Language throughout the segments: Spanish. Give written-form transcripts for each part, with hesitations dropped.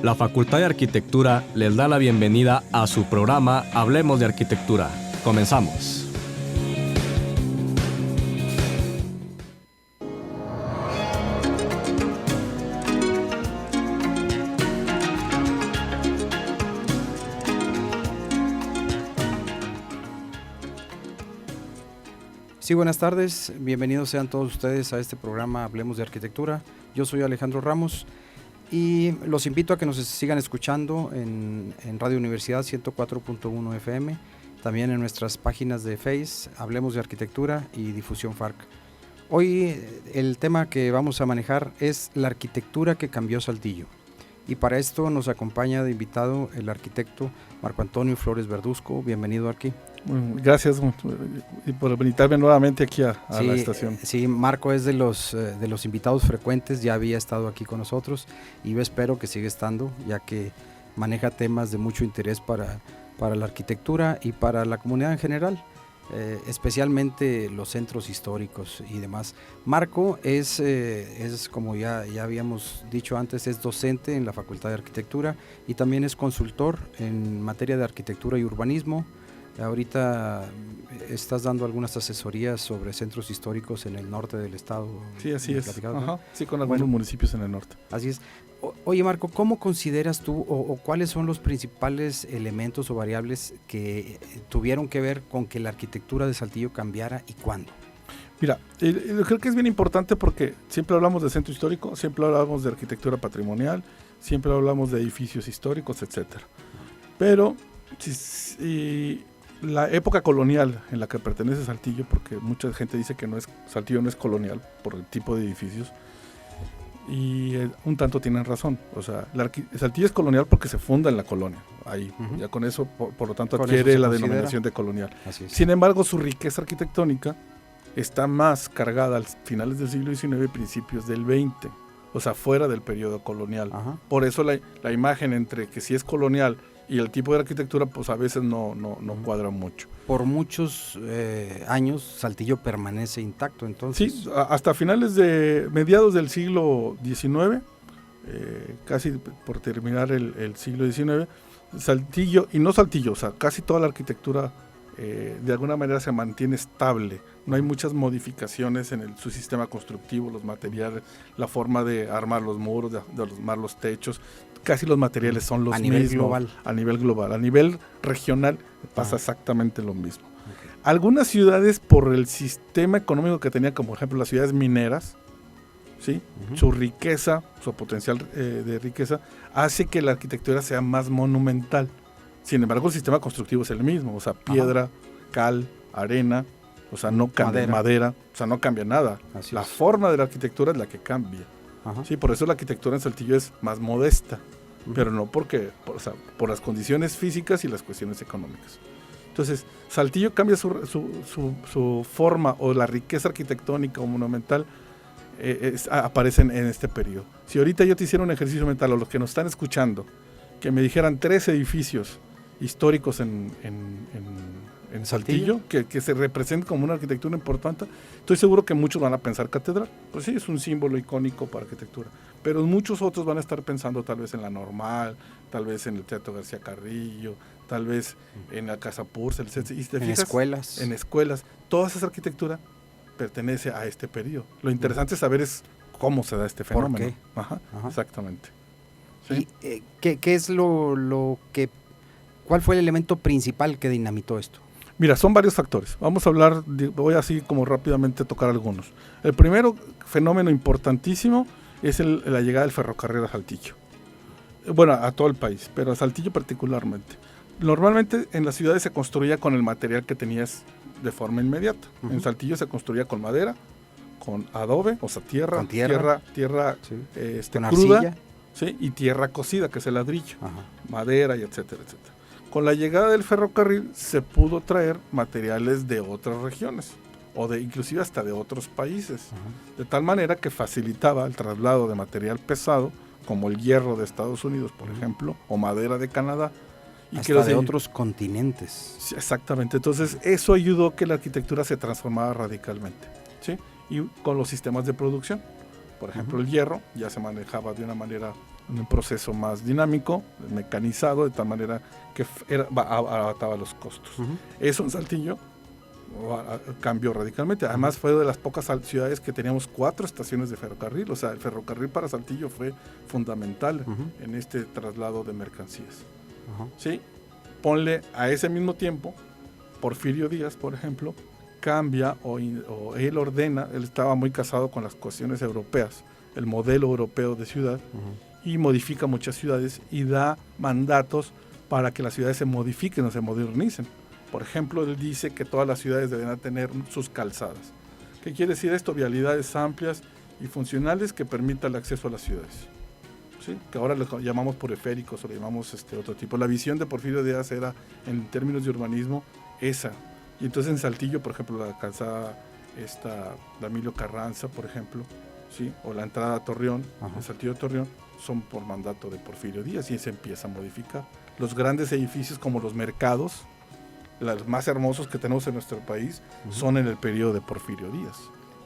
La Facultad de Arquitectura les da la bienvenida a su programa Hablemos de Arquitectura. Comenzamos. Sí, buenas tardes, bienvenidos sean todos ustedes a este programa Hablemos de Arquitectura. Yo soy Alejandro Ramos y los invito a que nos sigan escuchando en Radio Universidad 104.1 FM, también en nuestras páginas de Face, Hablemos de Arquitectura y Difusión FARC. Hoy el tema que vamos a manejar es la arquitectura que cambió Saltillo. Y para esto nos acompaña de invitado el arquitecto Marco Antonio Flores Verduzco. Bienvenido aquí. Gracias por invitarme nuevamente aquí a la estación. Sí, Marco es de los invitados frecuentes, ya había estado aquí con nosotros y yo espero que siga estando, ya que maneja temas de mucho interés para la arquitectura y para la comunidad en general, especialmente los centros históricos y demás. Marco es como ya habíamos dicho antes, es docente en la Facultad de Arquitectura y también es consultor en materia de arquitectura y urbanismo. Ahorita estás dando algunas asesorías sobre centros históricos en el norte del estado. Sí, así es. Ajá. Sí, con algunos municipios en el norte. Así es. Oye, Marco, ¿cómo consideras tú o cuáles son los principales elementos o variables que tuvieron que ver con que la arquitectura de Saltillo cambiara y cuándo? Mira, creo que es bien importante porque siempre hablamos de centro histórico, siempre hablamos de arquitectura patrimonial, siempre hablamos de edificios históricos, etcétera. Pero la época colonial en la que pertenece Saltillo, porque mucha gente dice que Saltillo no es colonial por el tipo de edificios, y un tanto tienen razón. O sea, Saltillo es colonial porque se funda en la colonia, ahí, ya con eso, por lo tanto, adquiere la denominación de colonial. Sin embargo, su riqueza arquitectónica está más cargada a finales del siglo XIX y principios del XX, o sea, fuera del periodo colonial. Ajá. Por eso la imagen entre que si es colonial y el tipo de arquitectura, pues a veces no cuadra mucho. Por muchos años Saltillo permanece intacto, entonces. Sí, hasta mediados del siglo XIX, casi por terminar el siglo XIX, Saltillo, y no Saltillo, o sea, casi toda la arquitectura de alguna manera se mantiene estable. No hay muchas modificaciones en su sistema constructivo, los materiales, la forma de armar los muros, de armar los techos. Casi los materiales son los mismos. A nivel global. A nivel regional pasa exactamente lo mismo. Okay. Algunas ciudades, por el sistema económico que tenía, como por ejemplo las ciudades mineras, ¿sí? Su riqueza, su potencial de riqueza, hace que la arquitectura sea más monumental. Sin embargo, el sistema constructivo es el mismo, o sea, piedra, cal, arena, o sea, no cambia madera, o sea, no cambia nada. La forma de la arquitectura es la que cambia. Sí, por eso la arquitectura en Saltillo es más modesta, pero no por las condiciones físicas y las cuestiones económicas. Entonces, Saltillo cambia su forma o la riqueza arquitectónica o monumental aparecen en este periodo. Si ahorita yo te hiciera un ejercicio mental, o los que nos están escuchando, que me dijeran 3 edificios históricos en Saltillo, que se representen como una arquitectura importante, estoy seguro que muchos van a pensar catedral. Pues sí, es un símbolo icónico para arquitectura, pero muchos otros van a estar pensando tal vez en la Normal, tal vez en el Teatro García Carrillo, tal vez en la Casa Purcell, en escuelas. Toda esa arquitectura pertenece a este periodo. Lo interesante saber es cómo se da este fenómeno. ¿Por qué? Ajá. Exactamente. ¿Sí? ¿Y qué es cuál fue el elemento principal que dinamitó esto? Mira, son varios factores. Vamos a hablar, voy así como rápidamente a tocar algunos. El primero fenómeno importantísimo es la llegada del ferrocarril a Saltillo. Bueno, a todo el país, pero a Saltillo particularmente. Normalmente en las ciudades se construía con el material que tenías de forma inmediata. En Saltillo se construía con madera, con adobe, o sea, tierra sí. Cruda, arcilla. ¿Sí? Y tierra cocida, que es el ladrillo, madera y etcétera, etcétera. Con la llegada del ferrocarril se pudo traer materiales de otras regiones o inclusive hasta de otros países, de tal manera que facilitaba el traslado de material pesado como el hierro de Estados Unidos, por ejemplo, o madera de Canadá. Y hasta de otros continentes. Sí, exactamente, entonces eso ayudó a que la arquitectura se transformara radicalmente, ¿sí? Y con los sistemas de producción. Por ejemplo, el hierro ya se manejaba de una manera, en un proceso más dinámico, mecanizado, de tal manera que abataba los costos. Eso en Saltillo cambió radicalmente. Además fue de las pocas ciudades que teníamos 4 estaciones de ferrocarril. O sea, el ferrocarril para Saltillo fue fundamental en este traslado de mercancías. ¿Sí? Ponle a ese mismo tiempo, Porfirio Díaz, por ejemplo, cambia o él ordena, él estaba muy casado con las cuestiones europeas, el modelo europeo de ciudad, y modifica muchas ciudades y da mandatos para que las ciudades se modifiquen o se modernicen. Por ejemplo, él dice que todas las ciudades deben tener sus calzadas. ¿Qué quiere decir esto? Vialidades amplias y funcionales que permitan el acceso a las ciudades. ¿Sí? Que ahora le llamamos periféricos o le llamamos otro tipo. La visión de Porfirio Díaz era, en términos de urbanismo, esa. Y entonces en Saltillo, por ejemplo, la calzada de Emilio Carranza, por ejemplo, ¿sí? O la entrada a Torreón, en Saltillo de Torreón, son por mandato de Porfirio Díaz y se empieza a modificar. Los grandes edificios como los mercados, los más hermosos que tenemos en nuestro país, son en el periodo de Porfirio Díaz.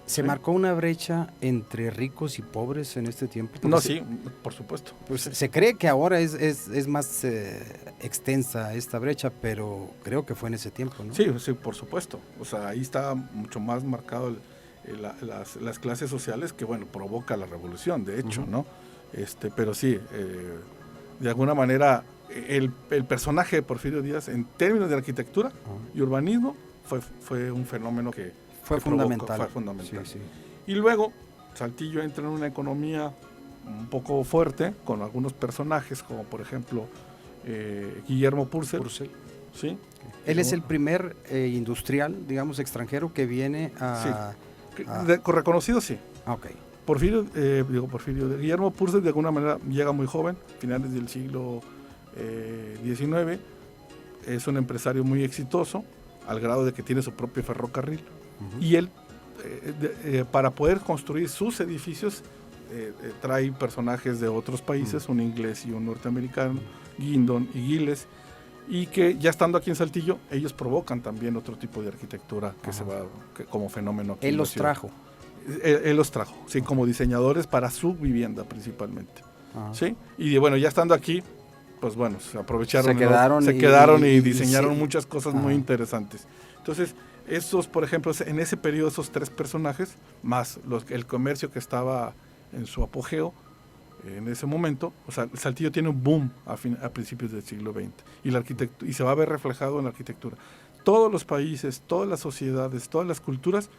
¿Se marcó una brecha entre ricos y pobres en este tiempo? No, sí, por supuesto. Pues se cree que ahora es más extensa esta brecha, pero creo que fue en ese tiempo, ¿no? Sí, por supuesto. O sea, ahí está mucho más marcado las clases sociales que, bueno, provoca la revolución, de hecho, ¿no? Pero sí, de alguna manera, el personaje de Porfirio Díaz, en términos de arquitectura y urbanismo, fue un fenómeno que fue fundamental. Fue fundamental. Sí. Y luego Saltillo entra en una economía un poco fuerte con algunos personajes como por ejemplo Guillermo Purcell. ¿Sí? Él es el primer industrial, digamos, extranjero que viene a... Sí. Reconocido, sí. Okay. Guillermo Purcell de alguna manera llega muy joven, finales del siglo XIX, es un empresario muy exitoso, al grado de que tiene su propio ferrocarril. Y él, para poder construir sus edificios, trae personajes de otros países, un inglés y un norteamericano, Guindon y Giles, y que ya estando aquí en Saltillo, ellos provocan también otro tipo de arquitectura que se va como fenómeno aquí. Él los trajo. Él los trajo, sí, como diseñadores para su vivienda principalmente. ¿Sí? Y bueno, ya estando aquí, pues bueno, se aprovecharon, se quedaron y diseñaron muchas cosas muy interesantes. Entonces, por ejemplo, en ese periodo, esos 3 personajes, más el comercio que estaba en su apogeo en ese momento, o sea, Saltillo tiene un boom a principios del siglo XX y se va a ver reflejado en la arquitectura. Todos los países, todas las sociedades, todas las culturas,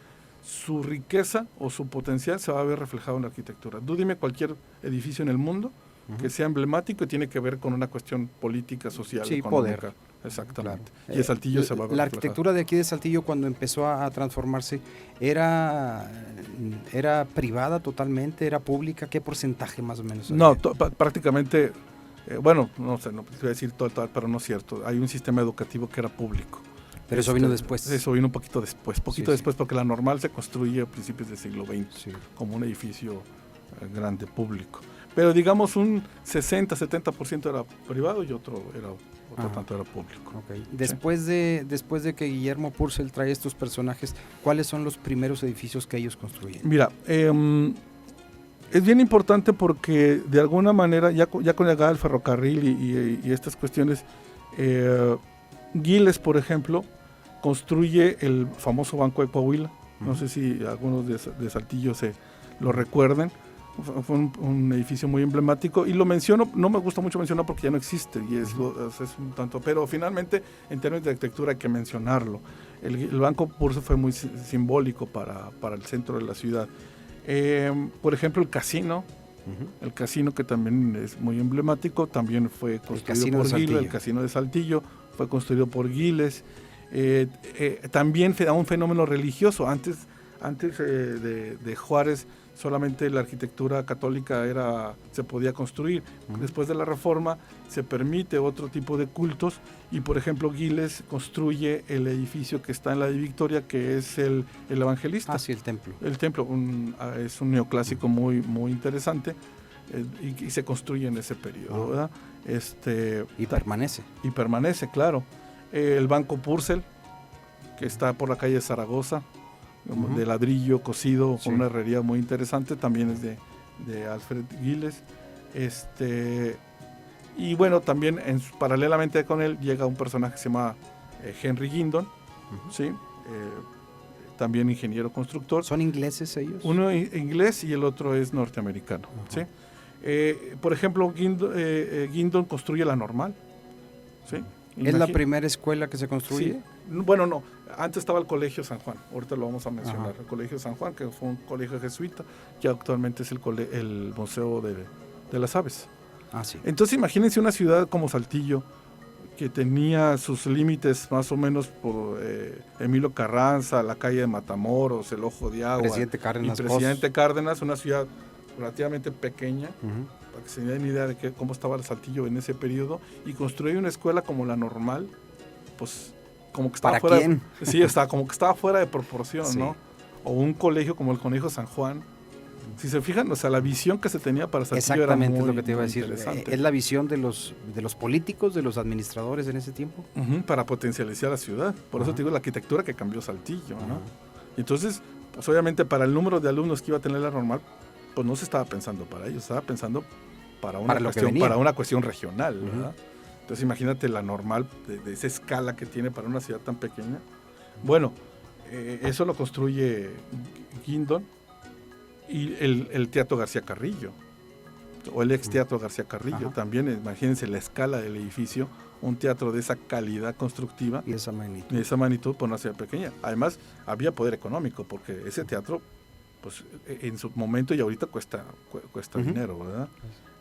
su riqueza o su potencial se va a ver reflejado en la arquitectura. Tú dime cualquier edificio en el mundo que sea emblemático y tiene que ver con una cuestión política, social, económica. Poder. Exactamente. Claro. Y el Saltillo se va a ver. La arquitectura de aquí de Saltillo, cuando empezó a transformarse, ¿era privada totalmente? ¿Era pública? ¿Qué porcentaje más o menos? No, prácticamente, bueno, no sé, no voy a decir todo, pero no es cierto. Hay un sistema educativo que era público. Pero eso vino después. Eso vino un poquito después, después, porque la Normal se construye a principios del siglo XX, como un edificio grande, público. Pero digamos un 60-70% era privado y otro tanto era público. Okay. Después de que Guillermo Purcell trae estos personajes, ¿cuáles son los primeros edificios que ellos construyen? Mira, es bien importante porque de alguna manera, ya con la llegada del ferrocarril y estas cuestiones, Giles, por ejemplo, construye el famoso Banco de Coahuila. No sé si algunos de Saltillo lo recuerden. Fue un edificio muy emblemático y lo menciono, no me gusta mucho mencionar porque ya no existe y es un tanto, pero finalmente en términos de arquitectura hay que mencionarlo. El Banco Purcell fue muy simbólico para el centro de la ciudad. Por ejemplo, el casino, que también es muy emblemático, también fue construido por Giles. El Casino de Saltillo fue construido por Giles. También da un fenómeno religioso. Antes de Juárez, solamente la arquitectura católica se podía construir. Después de la Reforma se permite otro tipo de cultos y, por ejemplo, Giles construye el edificio que está en la de Victoria, que es el Evangelista. Sí, el templo. El templo es un neoclásico muy, muy interesante y se construye en ese periodo, ¿verdad? Y permanece. Y permanece, claro. El Banco Purcell, que está por la calle de Zaragoza, de ladrillo cocido Sí. con una herrería muy interesante, también es de Alfred Giles. Y bueno, también paralelamente con él llega un personaje que se llama Henry Gindon, ¿sí? También ingeniero constructor. ¿Son ingleses ellos? Uno inglés y el otro es norteamericano. ¿Sí? Por ejemplo, Gindon construye la normal. ¿Sí? ¿Es la primera escuela que se construye? Sí. Bueno, no. Antes estaba el Colegio San Juan. Ahorita lo vamos a mencionar. Ajá. El Colegio San Juan, que fue un colegio jesuita, que actualmente es el Museo de las Aves. Ah, sí. Entonces imagínense una ciudad como Saltillo, que tenía sus límites más o menos por Emilio Carranza, la calle de Matamoros, el Ojo de Agua. Presidente Cárdenas. Y Presidente Cárdenas, una ciudad relativamente pequeña, Ujú. para que se den idea de cómo estaba el Saltillo en ese periodo, y construir una escuela como la normal, pues como que estaba ¿Para fuera quién? sí, como que estaba fuera de proporción, Sí. ¿no? O un colegio como el Colegio San Juan. Si se fijan, o sea, la visión que se tenía para Saltillo era Exactamente, muy, es lo que te iba a muy decir. interesante. Es la visión de los políticos, de los administradores en ese tiempo. Para potencializar la ciudad. Por eso Ajá. te digo la arquitectura que cambió Saltillo, ¿no? Ajá. Y entonces, pues obviamente para el número de alumnos que iba a tener la normal, pues no se estaba pensando para ellos, estaba pensando para una, Para lo que cuestión, venía. para una cuestión regional, Ujú. ¿verdad? Entonces imagínate la normal de esa escala que tiene para una ciudad tan pequeña. Bueno, eso lo construye Gindon y el Teatro García Carrillo, o el ex Teatro García Carrillo. Ajá. También imagínense la escala del edificio, un teatro de esa calidad constructiva Y esa magnitud. de esa magnitud por una ciudad pequeña. Además, había poder económico, porque ese teatro, pues en su momento y ahorita cuesta Ujú. dinero, ¿verdad?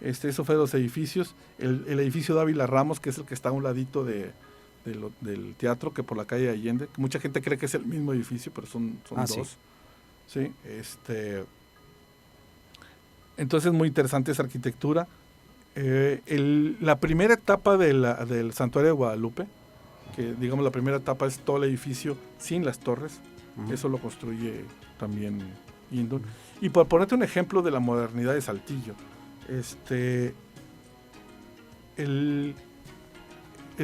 Eso fue de los edificios. El edificio Dávila Ramos, que es el que está a un ladito del teatro, que por la calle Allende, que mucha gente cree que es el mismo edificio, pero son Sí. dos. Sí, entonces muy interesante esa arquitectura. La primera etapa del Santuario de Guadalupe, que digamos la primera etapa es todo el edificio sin las torres, Ujú. eso lo construye también Gindon. Y por ponerte un ejemplo de la modernidad de Saltillo, el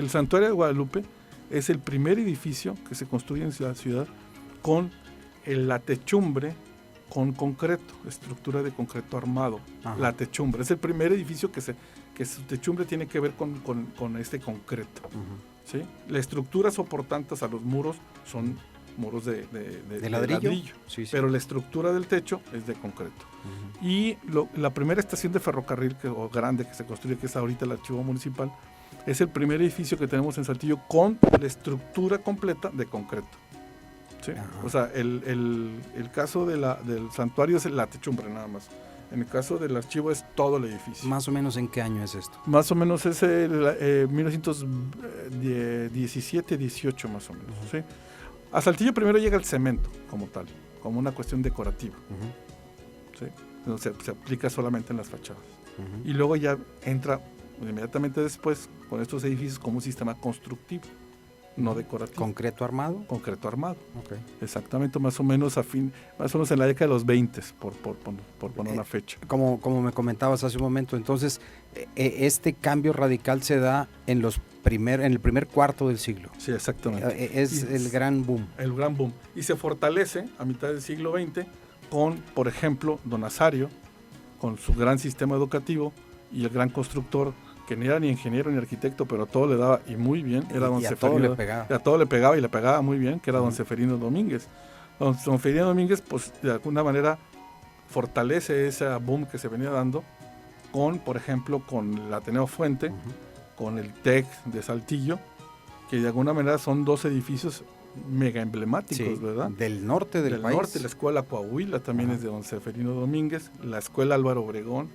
Santuario de Guadalupe es el primer edificio que se construye en la ciudad con la techumbre con concreto, estructura de concreto armado. Ajá. La techumbre es el primer edificio que su techumbre tiene que ver con este concreto. Ujú. ¿Sí? La estructura soportantes a los muros son muros de ladrillo? Sí, sí. Pero la estructura del techo es de concreto. Ujú. Y la primera estación de ferrocarril o grande que se construye, que es ahorita el archivo municipal, es el primer edificio que tenemos en Saltillo con la estructura completa de concreto. ¿Sí? O sea, el caso del santuario es la techumbre nada más. En el caso del archivo es todo el edificio. Más o menos ¿en qué año es esto? Más o menos es 1917, 18 más o menos. Ujú. ¿Sí? A Saltillo primero llega el cemento como tal, como una cuestión decorativa. Ujú. ¿Sí? Entonces, se aplica solamente en las fachadas. Ujú. Y luego ya entra inmediatamente después con estos edificios como un sistema constructivo, no decorativo. ¿Concreto armado? Concreto armado. Ok. Exactamente, más o menos en la década de los 20, por poner una fecha. Como me comentabas hace un momento, entonces este cambio radical se da en el primer cuarto del siglo. Sí, exactamente. Es Y el gran boom. El gran boom. Y se fortalece a mitad del siglo XX con, por ejemplo, Don Azario, con su gran sistema educativo, y el gran constructor, que ni era ni ingeniero ni arquitecto, pero a todo le daba y muy bien, era don Y a Seferino. todo le pegaba. Y a todo le pegaba y le pegaba muy bien, que era don Ujú. Seferino Domínguez. Don Seferino Domínguez, pues de alguna manera fortalece ese boom que se venía dando con, por ejemplo, con el Ateneo Fuente, Ujú. con el TEC de Saltillo, que de alguna manera son dos edificios mega emblemáticos, Sí, ¿verdad? del norte del país. norte, la escuela Coahuila también Ajá. es de don Seferino Domínguez, la escuela Álvaro Obregón,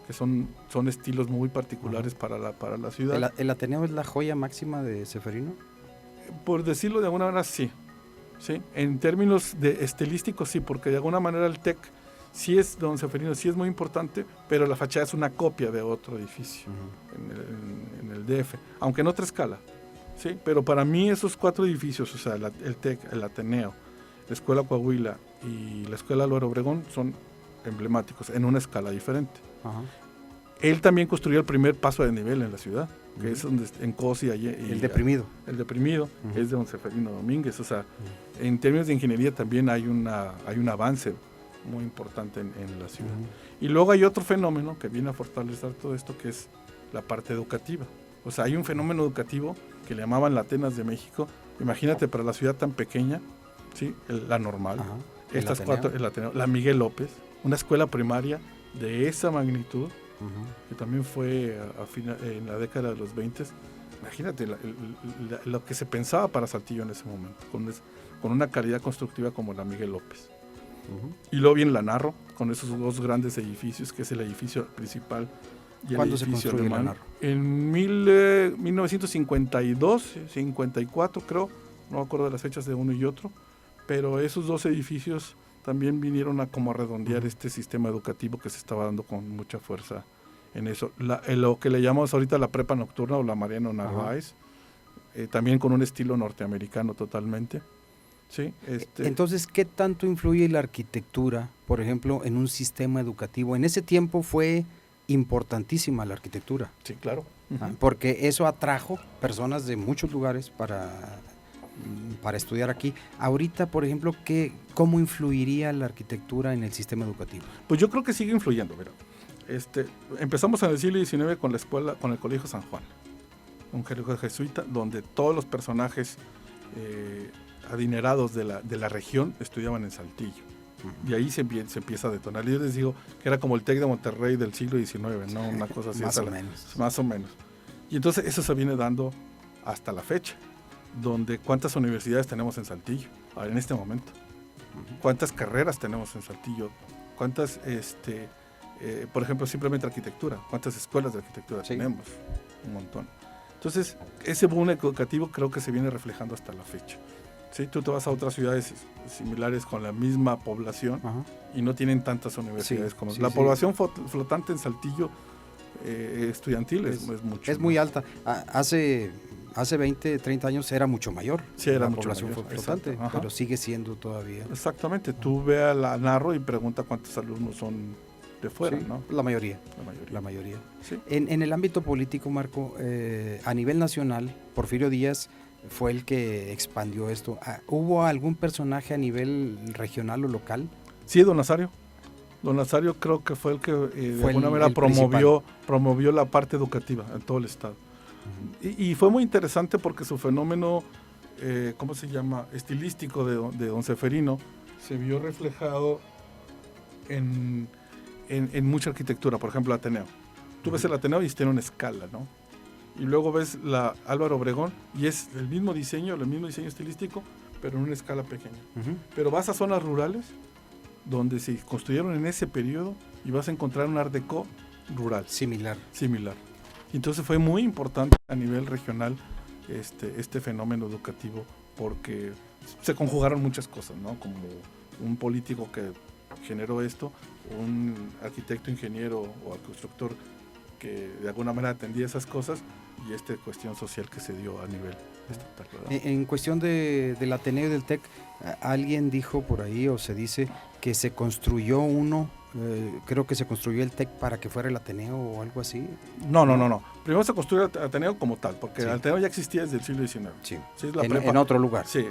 que son estilos muy particulares para la ciudad. ¿El Ateneo es la joya máxima de Seferino? Por decirlo de alguna manera, sí. ¿Sí? En términos de estilísticos, sí, porque de alguna manera el TEC sí es, don Seferino, sí es muy importante, pero la fachada es una copia de otro edificio en el DF, aunque en otra escala. ¿Sí? Pero para mí esos cuatro edificios, o sea, el TEC, el Ateneo, la escuela Coahuila y la escuela Álvaro Obregón son emblemáticos en una escala diferente. Ajá. Él también construyó el primer paso de nivel en la ciudad, que es donde en Cosi. El deprimido. El deprimido, es de don Seferino Domínguez. O sea, en términos de ingeniería también hay un avance muy importante en la ciudad. Y luego hay otro fenómeno que viene a fortalecer todo esto, que es la parte educativa. O sea, hay un fenómeno educativo que le llamaban la Atenas de México. Imagínate, para la ciudad tan pequeña, ¿sí? La Normal, estas cuatro, el Ateneo, la Miguel López, una escuela primaria de esa magnitud, que también fue en la década de los 20. Imagínate lo que se pensaba para Saltillo en ese momento, con una calidad constructiva como la Miguel López. Y luego viene la Narro, con esos dos grandes edificios, que es el edificio principal y el ¿Cuándo se edificio construyó la alemán. Narro? En 1952, 54 creo, no me acuerdo de las fechas de uno y otro, pero esos dos edificios también vinieron a como a redondear este sistema educativo que se estaba dando con mucha fuerza en eso. Lo que le llamamos ahorita la prepa nocturna o la Mariano Narváez, también con un estilo norteamericano totalmente. Sí, Entonces, ¿qué tanto influye la arquitectura, por ejemplo, en un sistema educativo? En ese tiempo fue importantísima la arquitectura. Sí, claro. Porque eso atrajo personas de muchos lugares para estudiar aquí. Ahorita, por ejemplo, ¿cómo influiría la arquitectura en el sistema educativo? Pues yo creo que sigue influyendo. Mira, empezamos en el siglo XIX con la escuela, con el Colegio San Juan, un colegio jesuita, donde todos los personajes adinerados de la región estudiaban en Saltillo. Y ahí se empieza a detonar. Yo les digo que era como el TEC de Monterrey del siglo XIX, ¿no? Una cosa así. Más o menos. Y entonces eso se viene dando hasta la fecha, donde ¿cuántas universidades tenemos en Saltillo en este momento? ¿Cuántas carreras tenemos en Saltillo? ¿Cuántas, por ejemplo, simplemente arquitectura? ¿Cuántas escuelas de arquitectura tenemos? Un montón. Entonces, ese boom educativo creo que se viene reflejando hasta la fecha. ¿Sí? Tú te vas a otras ciudades similares con la misma población y no tienen tantas universidades como la población flotante en Saltillo estudiantil es mucho. Es muy alta. Hace 20, 30 años era mucho mayor. Sí, era la mucho población mayor, flotante, pero sigue siendo todavía. Exactamente. Tú ve a la Narro y pregunta cuántos alumnos son de fuera, ¿no? La mayoría. Sí. En el ámbito político, Marco, a nivel nacional, Porfirio Díaz fue el que expandió esto. ¿Hubo algún personaje a nivel regional o local? Sí, don Nazario. Don Nazario creo que fue el que de alguna manera promovió la parte educativa en todo el estado. Y fue muy interesante porque su fenómeno, ¿cómo se llama?, estilístico de don Seferino, se vio reflejado en mucha arquitectura. Por ejemplo, Ateneo. Tú ves el Ateneo y tiene una escala, ¿no? Y luego ves la Álvaro Obregón y es el mismo diseño estilístico, pero en una escala pequeña. Pero vas a zonas rurales donde se construyeron en ese periodo y vas a encontrar un Art Deco rural. Similar. Entonces fue muy importante a nivel regional este fenómeno educativo porque se conjugaron muchas cosas, ¿no? Como un político que generó esto, un arquitecto, ingeniero o constructor que de alguna manera atendía esas cosas y esta cuestión social que se dio a nivel estatal, ¿verdad? En cuestión del Ateneo y del TEC, alguien dijo por ahí o se dice que se construyó creo que se construyó el TEC para que fuera el Ateneo o algo así. No. Primero se construyó el Ateneo como tal, porque el Ateneo ya existía desde el siglo XIX. Sí. Es la prepa, en otro lugar. Sí,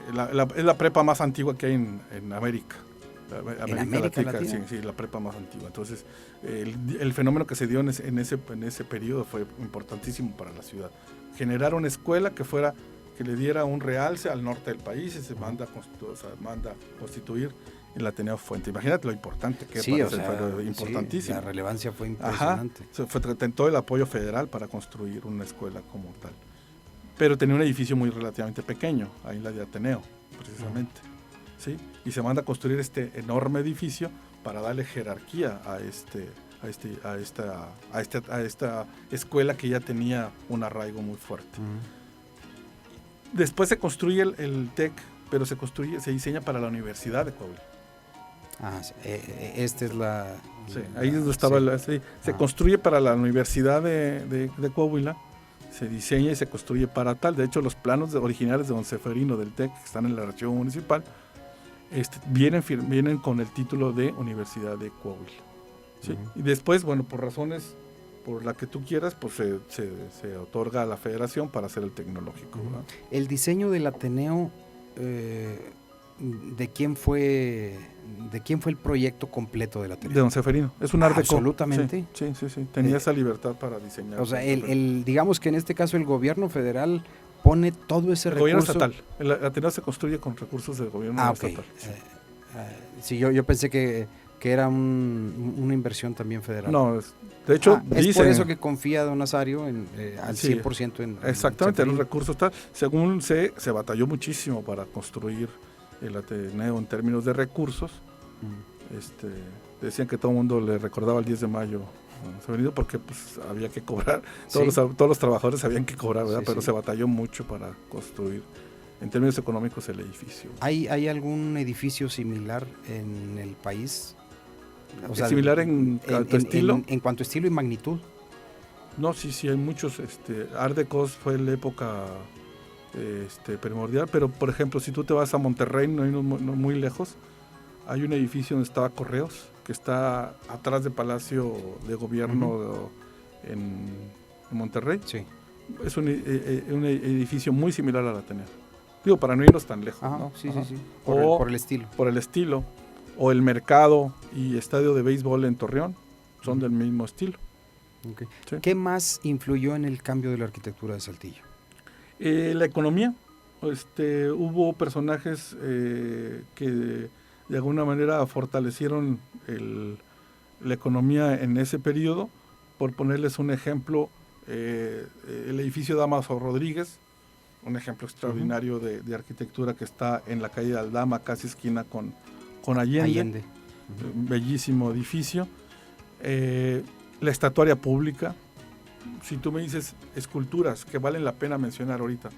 es la prepa más antigua que hay en América. América Latina. Sí, la prepa más antigua. Entonces, el fenómeno que se dio en ese periodo fue importantísimo para la ciudad. Generar una escuela que le diera un realce al norte del país y se manda a constituir el Ateneo Fuente. Imagínate lo importante que fue importantísimo. La relevancia fue impresionante. Fue todo el apoyo federal para construir una escuela como tal. Pero tenía un edificio muy pequeño, ahí en la de Ateneo, precisamente. ¿Sí? Y se manda a construir este enorme edificio para darle jerarquía a esta escuela que ya tenía un arraigo muy fuerte. Después se construye el TEC, pero se diseña para la Universidad de Coahuila. Esta es la... Sí, ahí es donde estaba. Se construye para la Universidad de Coahuila, se diseña y se construye para tal. De hecho, los planos originales de don Seferino del TEC, que están en el archivo municipal, vienen con el título de Universidad de Coahuila. ¿Sí? Y después, bueno, por razones por la que tú quieras, pues se otorga a la federación para hacer el tecnológico, ¿verdad? El diseño del Ateneo, ¿de quién fue el proyecto completo del Ateneo? De don Seferino, es un art deco. Absolutamente. Sí. Tenía esa libertad para diseñar. O sea, digamos que en este caso el gobierno federal pone todo ese el recurso. gobierno estatal. El Ateneo se construye con recursos del gobierno estatal. Ok. Sí, yo pensé que era una inversión también federal. No, de hecho, es por eso que confía don Nazario al 100% en exactamente, en los recursos. Según se batalló muchísimo para construir el Ateneo en términos de recursos. Decían que todo el mundo le recordaba el 10 de mayo porque pues había que cobrar, todos los trabajadores habían que cobrar, ¿verdad? Pero se batalló mucho para construir en términos económicos el edificio. ¿Hay algún edificio similar en el país? O sea, ¿similar en cuanto a estilo? En cuanto a estilo y magnitud. No, sí, hay muchos. Art Deco fue la época primordial, pero por ejemplo, si tú te vas a Monterrey, no muy lejos, hay un edificio donde estaba Correos, que está atrás del Palacio de Gobierno en Monterrey. Sí. Es un edificio muy similar al Ateneo. Digo, para no irnos tan lejos. ¿No? Sí. Por el estilo. Por el estilo. O el mercado y estadio de béisbol en Torreón son del mismo estilo. Okay. Sí. ¿Qué más influyó en el cambio de la arquitectura de Saltillo? La economía. Hubo personajes que de alguna manera fortalecieron la economía en ese periodo. Por ponerles un ejemplo, el edificio Dámaso Rodríguez, un ejemplo extraordinario de arquitectura que está en la calle de Aldama, casi esquina con Allende. Bellísimo edificio. La estatuaria pública. Si tú me dices esculturas que valen la pena mencionar ahorita,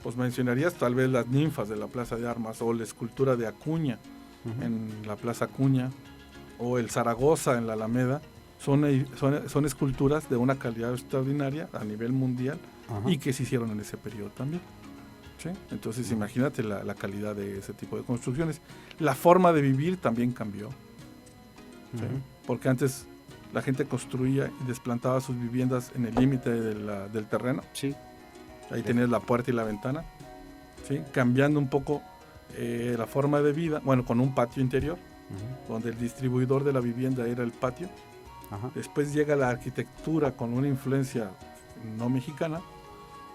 pues mencionarías tal vez las ninfas de la Plaza de Armas, o la escultura de Acuña en la Plaza Acuña, o el Zaragoza en la Alameda. Son esculturas de una calidad extraordinaria a nivel mundial y que se hicieron en ese periodo también. ¿Sí? Entonces imagínate la calidad de ese tipo de construcciones. La forma de vivir también cambió, ¿sí? Porque antes la gente construía y desplantaba sus viviendas en el límite del terreno. Sí. Ahí tenías la puerta y la ventana, ¿sí? Cambiando un poco la forma de vida, con un patio interior, donde el distribuidor de la vivienda era el patio. Después llega la arquitectura con una influencia no mexicana,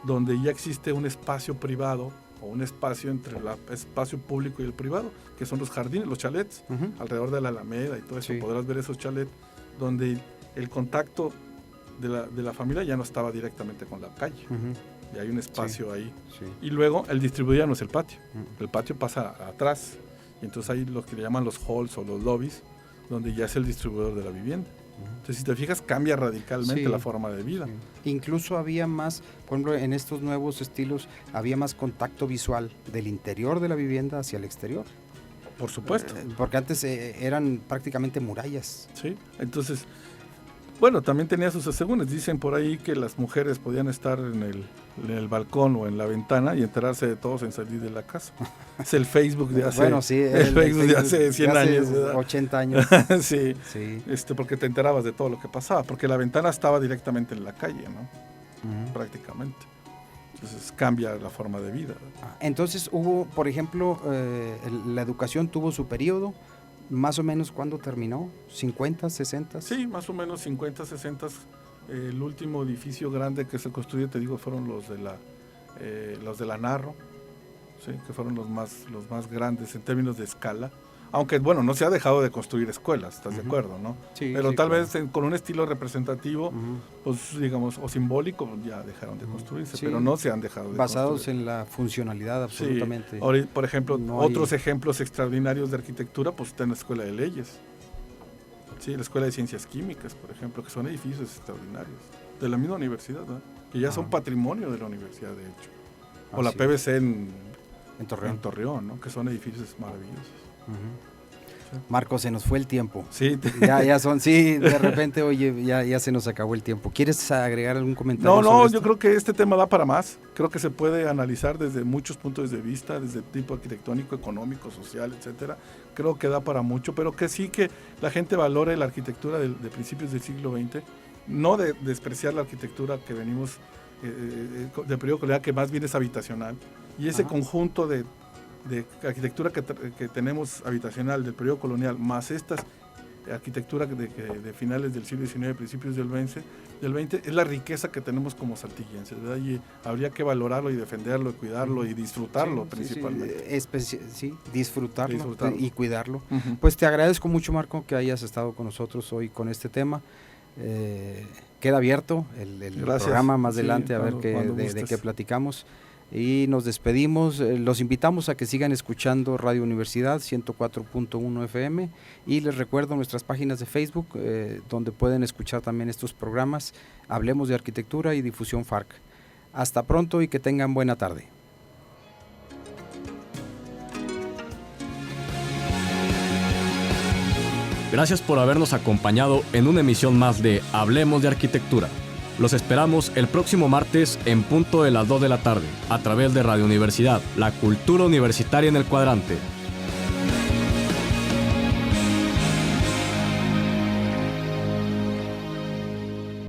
donde ya existe un espacio privado o un espacio entre el espacio público y el privado, que son los jardines, los chalets, alrededor de la Alameda y todo eso. Podrás ver esos chalets donde el contacto de la familia ya no estaba directamente con la calle. Y hay un espacio ahí. Sí. Y luego el distribuidor ya no es el patio. El patio pasa atrás. Y entonces hay lo que le llaman los halls o los lobbies, donde ya es el distribuidor de la vivienda. Entonces, si te fijas, cambia radicalmente la forma de vida. Sí. Incluso había más, por ejemplo, en estos nuevos estilos, había más contacto visual del interior de la vivienda hacia el exterior. Por supuesto. Porque antes eran prácticamente murallas. Sí, entonces, también tenía sus asegúnes. Dicen por ahí que las mujeres podían estar en el balcón o en la ventana y enterarse de todo sin salir de la casa. Es el Facebook de hace, el Facebook de hace 100 años. ¿Verdad? 80 años. Sí. Porque te enterabas de todo lo que pasaba, porque la ventana estaba directamente en la calle, ¿no? Prácticamente. Entonces cambia la forma de vida. Entonces hubo, por ejemplo, la educación tuvo su periodo. ¿Más o menos cuándo terminó? ¿50, 60? Sí, más o menos 50, 60. El último edificio grande que se construyó, te digo, fueron los de la Narro, ¿sí? Que fueron los más grandes en términos de escala. Aunque, no se ha dejado de construir escuelas, ¿estás de acuerdo, no? Sí, pero tal claro. vez con un estilo representativo, pues digamos, o simbólico, ya dejaron de construirse, pero no se han dejado de basados construir. En la funcionalidad, absolutamente. Sí. Por ejemplo, otros ejemplos extraordinarios de arquitectura, pues está en la Escuela de Leyes. Sí, la Escuela de Ciencias Químicas, por ejemplo, que son edificios extraordinarios, de la misma universidad, ¿no? Que ya son patrimonio de la universidad, de hecho. O la PBC en Torreón, ¿no? Que son edificios maravillosos. Sí. Marco, se nos fue el tiempo. Sí. De repente, oye, ya se nos acabó el tiempo. ¿Quieres agregar algún comentario? No, yo creo que este tema da para más. Creo que se puede analizar desde muchos puntos de vista, desde tipo arquitectónico, económico, social, etcétera. Creo que da para mucho, pero que sí que la gente valore la arquitectura de principios del siglo XX no de despreciar la arquitectura que venimos del periodo colonial, que más bien es habitacional, y ese conjunto de arquitectura que tenemos habitacional del periodo colonial, más estas arquitectura de finales del siglo XIX, principios del XX, es la riqueza que tenemos como saltillenses, ¿verdad? Y habría que valorarlo y defenderlo, y cuidarlo y disfrutarlo principalmente. Disfrutarlo y cuidarlo. Pues te agradezco mucho, Marco, que hayas estado con nosotros hoy con este tema. Queda abierto el programa más adelante, a ver de qué platicamos. Y nos despedimos, los invitamos a que sigan escuchando Radio Universidad 104.1 FM y les recuerdo nuestras páginas de Facebook donde pueden escuchar también estos programas, Hablemos de Arquitectura y Difusión FARC. Hasta pronto y que tengan buena tarde. Gracias por habernos acompañado en una emisión más de Hablemos de Arquitectura. Los esperamos el próximo martes en punto de las 2 de la tarde, a través de Radio Universidad, la cultura universitaria en el cuadrante.